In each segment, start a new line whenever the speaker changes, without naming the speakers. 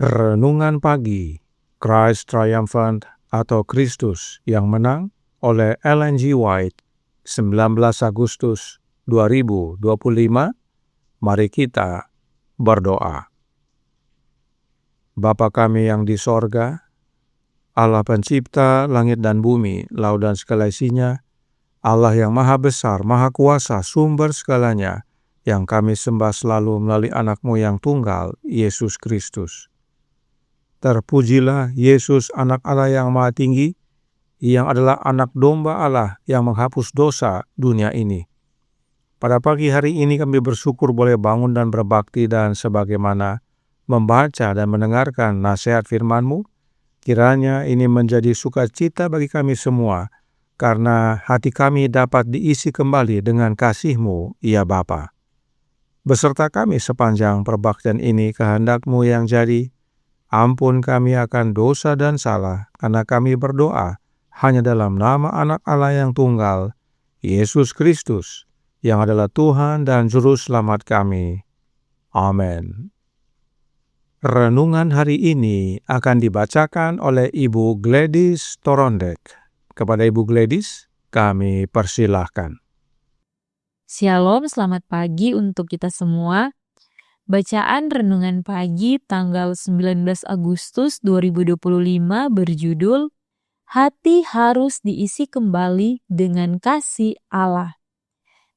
Renungan Pagi, Christ Triumphant atau Kristus yang Menang oleh Ellen G. White, 19 Agustus 2025. Mari kita berdoa. Bapa kami yang di sorga, Allah pencipta langit dan bumi, laut dan segala isinya, Allah yang maha besar, maha kuasa, sumber segalanya, yang kami sembah selalu melalui anak-Mu yang tunggal, Yesus Kristus. Terpujilah Yesus, anak Allah yang maha tinggi, yang adalah anak domba Allah yang menghapus dosa dunia ini. Pada pagi hari ini kami bersyukur boleh bangun dan berbakti, dan sebagaimana membaca dan mendengarkan nasihat firman-Mu, kiranya ini menjadi sukacita bagi kami semua, karena hati kami dapat diisi kembali dengan kasih-Mu, ya Bapa. Beserta kami sepanjang perbaktian ini, kehendak-Mu yang jadi. Ampun kami akan dosa dan salah, karena kami berdoa hanya dalam nama Anak Allah yang tunggal, Yesus Kristus, yang adalah Tuhan dan Juru Selamat kami. Amin. Renungan hari ini akan dibacakan oleh Ibu Gladys Torondek. Kepada Ibu Gladys, kami persilahkan.
Shalom, selamat pagi untuk kita semua. Bacaan renungan pagi tanggal 19 Agustus 2025 berjudul Hati harus diisi kembali dengan kasih Allah.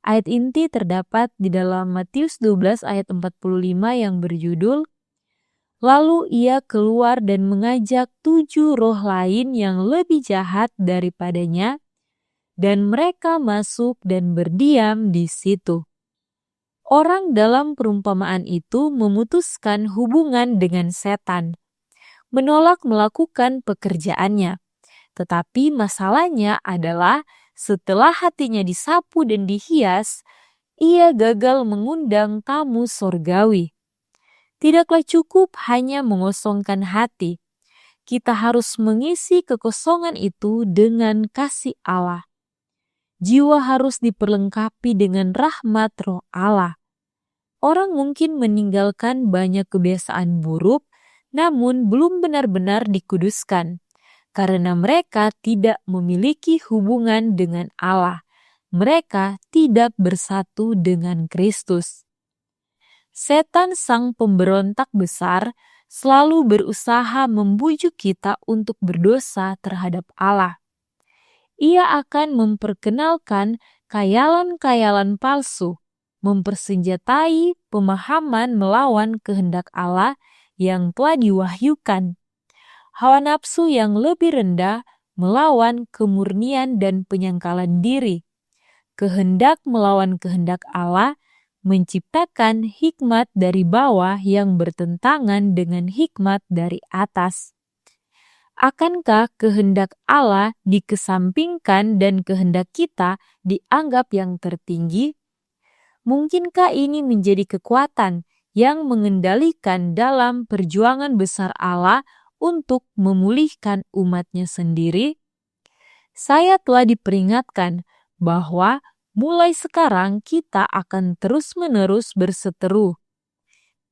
Ayat inti terdapat di dalam Matius 12 ayat 45 yang berjudul Lalu ia keluar dan mengajak 7 roh lain yang lebih jahat daripadanya, dan mereka masuk dan berdiam di situ. Orang dalam perumpamaan itu memutuskan hubungan dengan setan, menolak melakukan pekerjaannya. Tetapi masalahnya adalah setelah hatinya disapu dan dihias, ia gagal mengundang tamu sorgawi. Tidaklah cukup hanya mengosongkan hati. Kita harus mengisi kekosongan itu dengan kasih Allah. Jiwa harus diperlengkapi dengan rahmat Roh Allah. Orang mungkin meninggalkan banyak kebiasaan buruk, namun belum benar-benar dikuduskan, karena mereka tidak memiliki hubungan dengan Allah. Mereka tidak bersatu dengan Kristus. Setan, sang pemberontak besar, selalu berusaha membujuk kita untuk berdosa terhadap Allah. Ia akan memperkenalkan khayalan-khayalan palsu, mempersenjatai pemahaman melawan kehendak Allah yang telah diwahyukan. Hawa nafsu yang lebih rendah melawan kemurnian dan penyangkalan diri. Kehendak melawan kehendak Allah menciptakan hikmat dari bawah yang bertentangan dengan hikmat dari atas. Akankah kehendak Allah dikesampingkan dan kehendak kita dianggap yang tertinggi? Mungkinkah ini menjadi kekuatan yang mengendalikan dalam perjuangan besar Allah untuk memulihkan umatnya sendiri? Saya telah diperingatkan bahwa mulai sekarang kita akan terus-menerus berseteru.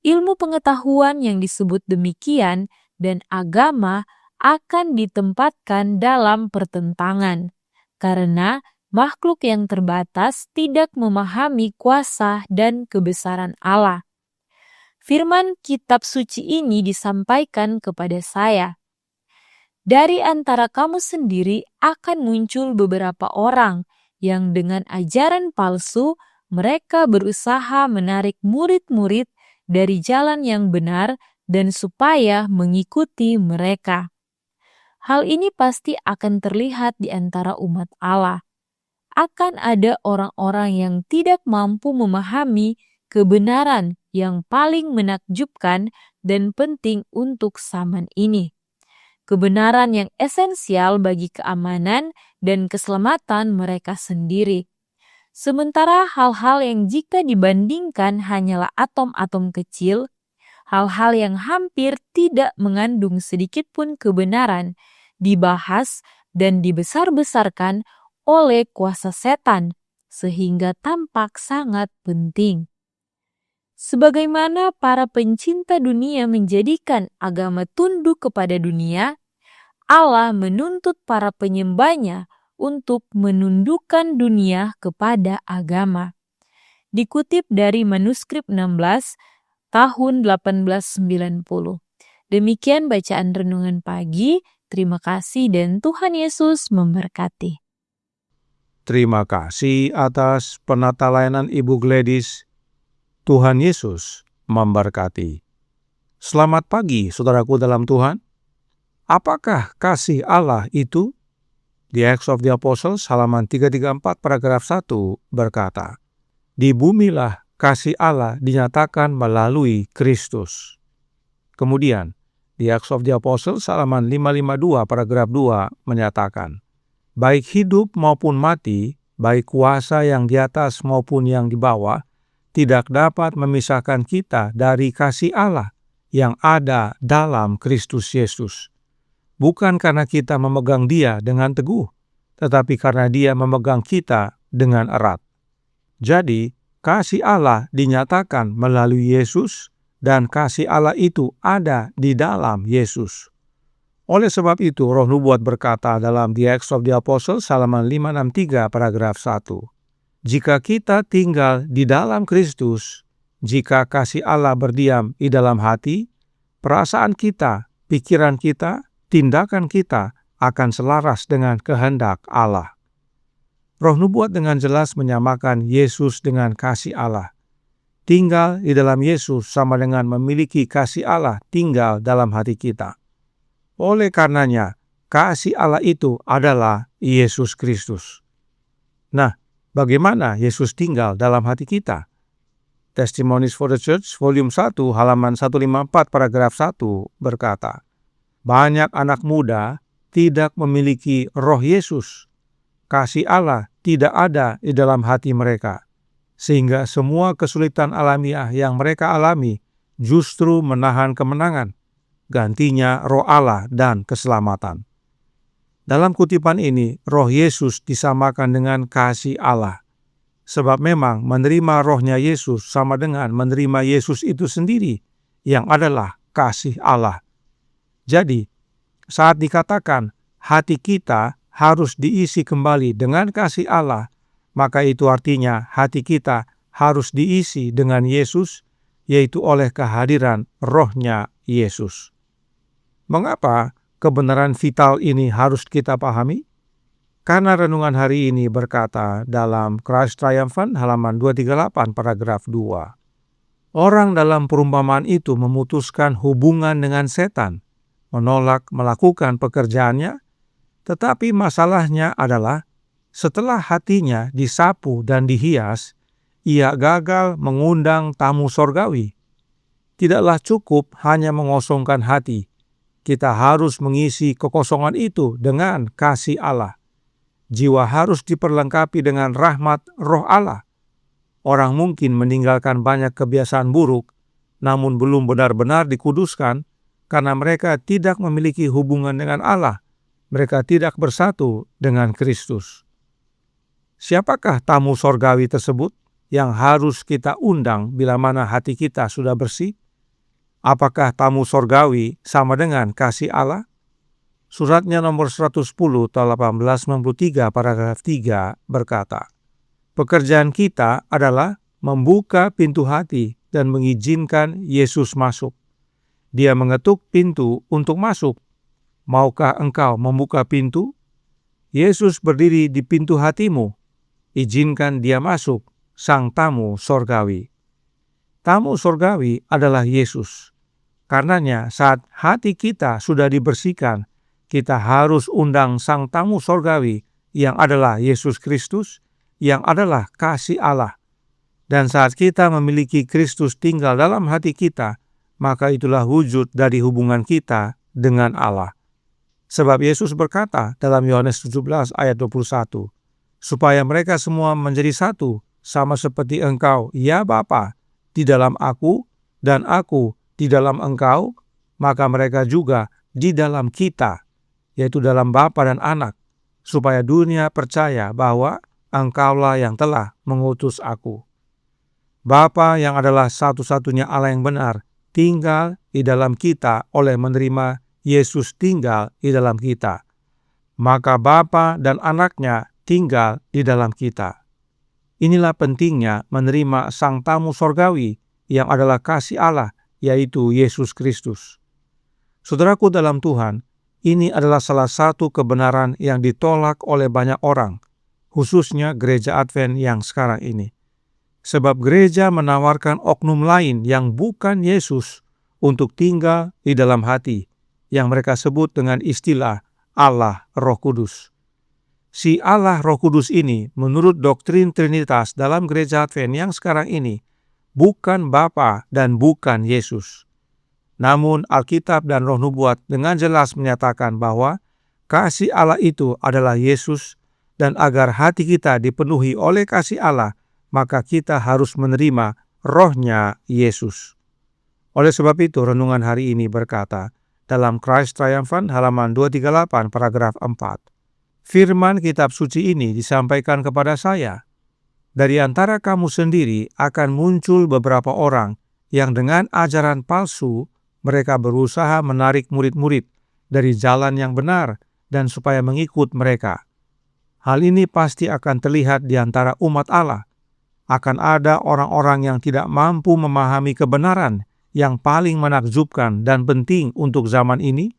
Ilmu pengetahuan yang disebut demikian dan agama akan ditempatkan dalam pertentangan, karena makhluk yang terbatas tidak memahami kuasa dan kebesaran Allah. Firman kitab suci ini disampaikan kepada saya. Dari antara kamu sendiri akan muncul beberapa orang yang dengan ajaran palsu mereka berusaha menarik murid-murid dari jalan yang benar dan supaya mengikuti mereka. Hal ini pasti akan terlihat di antara umat Allah. Akan ada orang-orang yang tidak mampu memahami kebenaran yang paling menakjubkan dan penting untuk zaman ini. Kebenaran yang esensial bagi keamanan dan keselamatan mereka sendiri. Sementara hal-hal yang jika dibandingkan hanyalah atom-atom kecil, hal-hal yang hampir tidak mengandung sedikit pun kebenaran dibahas dan dibesar-besarkan oleh kuasa setan, sehingga tampak sangat penting. Sebagaimana para pencinta dunia menjadikan agama tunduk kepada dunia, Allah menuntut para penyembahnya untuk menundukkan dunia kepada agama. Dikutip dari manuskrip 16 tahun 1890. Demikian bacaan renungan pagi. Terima kasih dan Tuhan Yesus memberkati.
Terima kasih atas penata layanan Ibu Gladys. Tuhan Yesus memberkati. Selamat pagi, saudaraku dalam Tuhan. Apakah kasih Allah itu? The Acts of the Apostles halaman 334 paragraf 1 berkata, "Di bumilah kasih Allah dinyatakan melalui Kristus." Kemudian, The Acts of the Apostles halaman 552 paragraf 2 menyatakan, "Baik hidup maupun mati, baik kuasa yang di atas maupun yang di bawah, tidak dapat memisahkan kita dari kasih Allah yang ada dalam Kristus Yesus. Bukan karena kita memegang Dia dengan teguh, tetapi karena Dia memegang kita dengan erat." Jadi, kasih Allah dinyatakan melalui Yesus, dan kasih Allah itu ada di dalam Yesus. Oleh sebab itu, Roh Nubuat berkata dalam The Acts of the Apostles halaman 563 paragraf 1, "Jika kita tinggal di dalam Kristus, jika kasih Allah berdiam di dalam hati, perasaan kita, pikiran kita, tindakan kita akan selaras dengan kehendak Allah." Roh Nubuat dengan jelas menyamakan Yesus dengan kasih Allah. Tinggal di dalam Yesus sama dengan memiliki kasih Allah tinggal dalam hati kita. Oleh karenanya, kasih Allah itu adalah Yesus Kristus. Nah, bagaimana Yesus tinggal dalam hati kita? Testimonies for the Church, volume 1, halaman 154, paragraf 1 berkata, "Banyak anak muda tidak memiliki roh Yesus. Kasih Allah tidak ada di dalam hati mereka, sehingga semua kesulitan alamiah yang mereka alami justru menahan kemenangan, gantinya roh Allah dan keselamatan." Dalam kutipan ini, roh Yesus disamakan dengan kasih Allah. Sebab memang menerima rohnya Yesus sama dengan menerima Yesus itu sendiri, yang adalah kasih Allah. Jadi, saat dikatakan hati kita harus diisi kembali dengan kasih Allah, maka itu artinya hati kita harus diisi dengan Yesus, yaitu oleh kehadiran rohnya Yesus. Mengapa kebenaran vital ini harus kita pahami? Karena renungan hari ini berkata dalam Christ Triumphant halaman 238 paragraf 2, "Orang dalam perumpamaan itu memutuskan hubungan dengan setan, menolak melakukan pekerjaannya, tetapi masalahnya adalah setelah hatinya disapu dan dihias, ia gagal mengundang tamu sorgawi. Tidaklah cukup hanya mengosongkan hati. Kita harus mengisi kekosongan itu dengan kasih Allah. Jiwa harus diperlengkapi dengan rahmat roh Allah. Orang mungkin meninggalkan banyak kebiasaan buruk, namun belum benar-benar dikuduskan karena mereka tidak memiliki hubungan dengan Allah. Mereka tidak bersatu dengan Kristus. Siapakah tamu sorgawi tersebut yang harus kita undang bila mana hati kita sudah bersih? Apakah tamu sorgawi sama dengan kasih Allah? Suratnya nomor 110 tahun 1893 paragraf 3 berkata, "Pekerjaan kita adalah membuka pintu hati dan mengizinkan Yesus masuk. Dia mengetuk pintu untuk masuk. Maukah engkau membuka pintu? Yesus berdiri di pintu hatimu. Izinkan dia masuk, sang tamu sorgawi." Tamu sorgawi adalah Yesus. Karenanya saat hati kita sudah dibersihkan, kita harus undang sang tamu sorgawi yang adalah Yesus Kristus, yang adalah kasih Allah. Dan saat kita memiliki Kristus tinggal dalam hati kita, maka itulah wujud dari hubungan kita dengan Allah. Sebab Yesus berkata dalam Yohanes 17 ayat 21, "Supaya mereka semua menjadi satu, sama seperti Engkau, ya Bapa, di dalam Aku, dan Aku di dalam Engkau, maka mereka juga di dalam kita," yaitu dalam Bapa dan Anak, supaya dunia percaya bahwa Engkaulah yang telah mengutus Aku. Bapa yang adalah satu-satunya Allah yang benar, tinggal di dalam kita oleh menerima Yesus tinggal di dalam kita. Maka Bapa dan Anaknya tinggal di dalam kita. Inilah pentingnya menerima Sang Tamu Sorgawi yang adalah kasih Allah, yaitu Yesus Kristus. Saudaraku dalam Tuhan, ini adalah salah satu kebenaran yang ditolak oleh banyak orang, khususnya gereja Advent yang sekarang ini. Sebab gereja menawarkan oknum lain yang bukan Yesus untuk tinggal di dalam hati, yang mereka sebut dengan istilah Allah Roh Kudus. Si Allah Roh Kudus ini, menurut doktrin Trinitas dalam gereja Advent yang sekarang ini, bukan Bapa dan bukan Yesus. Namun Alkitab dan Roh Nubuat dengan jelas menyatakan bahwa kasih Allah itu adalah Yesus, dan agar hati kita dipenuhi oleh kasih Allah, maka kita harus menerima Roh-Nya Yesus. Oleh sebab itu, renungan hari ini berkata, dalam Christ Triumphant halaman 238 paragraf 4, firman kitab suci ini disampaikan kepada saya, dari antara kamu sendiri akan muncul beberapa orang yang dengan ajaran palsu mereka berusaha menarik murid-murid dari jalan yang benar dan supaya mengikut mereka. Hal ini pasti akan terlihat di antara umat Allah. Akan ada orang-orang yang tidak mampu memahami kebenaran yang paling menakjubkan dan penting untuk zaman ini,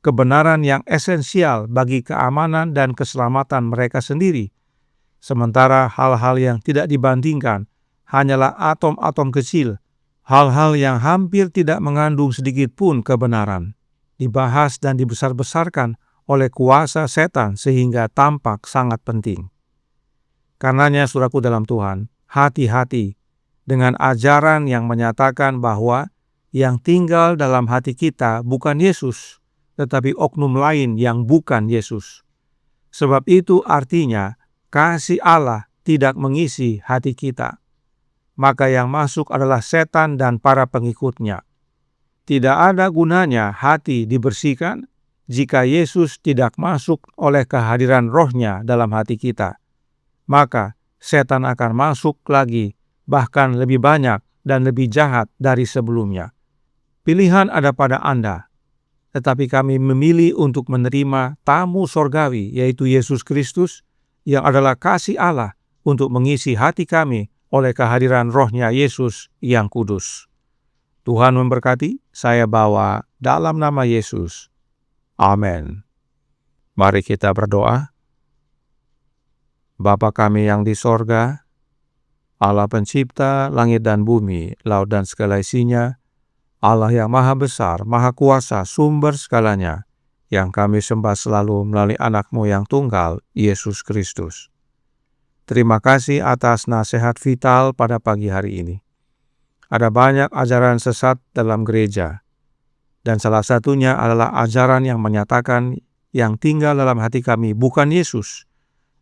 kebenaran yang esensial bagi keamanan dan keselamatan mereka sendiri. Sementara hal-hal yang tidak dibandingkan hanyalah atom-atom kecil, hal-hal yang hampir tidak mengandung sedikit pun kebenaran, dibahas dan dibesar-besarkan oleh kuasa setan sehingga tampak sangat penting. Karenanya, saudaraku dalam Tuhan, hati-hati dengan ajaran yang menyatakan bahwa yang tinggal dalam hati kita bukan Yesus, tetapi oknum lain yang bukan Yesus. Sebab itu artinya kasih Allah tidak mengisi hati kita. Maka yang masuk adalah setan dan para pengikutnya. Tidak ada gunanya hati dibersihkan jika Yesus tidak masuk oleh kehadiran Roh-Nya dalam hati kita. Maka setan akan masuk lagi, bahkan lebih banyak dan lebih jahat dari sebelumnya. Pilihan ada pada Anda, tetapi kami memilih untuk menerima tamu sorgawi, yaitu Yesus Kristus, yang adalah kasih Allah untuk mengisi hati kami oleh kehadiran Roh-Nya Yesus yang kudus. Tuhan memberkati, saya bawa dalam nama Yesus. Amin. Mari kita berdoa. Bapa kami yang di sorga, Allah pencipta langit dan bumi, laut dan segala isinya, Allah yang maha besar, maha kuasa, sumber segalanya, yang kami sembah selalu melalui anak-Mu yang tunggal, Yesus Kristus. Terima kasih atas nasihat vital pada pagi hari ini. Ada banyak ajaran sesat dalam gereja, dan salah satunya adalah ajaran yang menyatakan yang tinggal dalam hati kami bukan Yesus,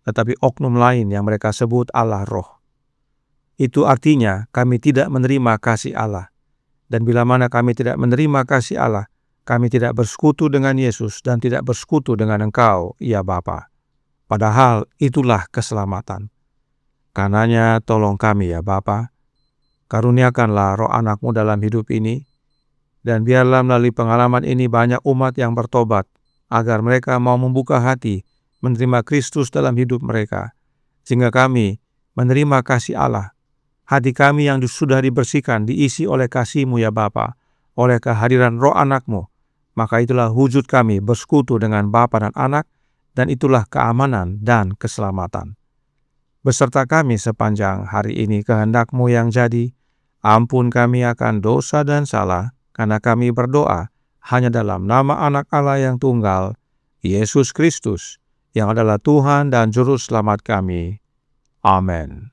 tetapi oknum lain yang mereka sebut Allah Roh. Itu artinya kami tidak menerima kasih Allah. Dan bila mana kami tidak menerima kasih Allah, kami tidak bersekutu dengan Yesus dan tidak bersekutu dengan Engkau, ya Bapa. Padahal itulah keselamatan. Karenanya tolong kami ya Bapa, karuniakanlah Roh Anak-Mu dalam hidup ini, dan biarlah melalui pengalaman ini banyak umat yang bertobat, agar mereka mau membuka hati, menerima Kristus dalam hidup mereka, sehingga kami menerima kasih Allah. Hati kami yang sudah dibersihkan, diisi oleh kasih-Mu ya Bapa, oleh kehadiran Roh Anak-Mu, maka itulah wujud kami bersekutu dengan Bapa dan Anak, dan itulah keamanan dan keselamatan. Beserta kami sepanjang hari ini kehendak-Mu yang jadi, ampun kami akan dosa dan salah, karena kami berdoa hanya dalam nama Anak Allah yang tunggal, Yesus Kristus, yang adalah Tuhan dan Juru Selamat kami. Amin.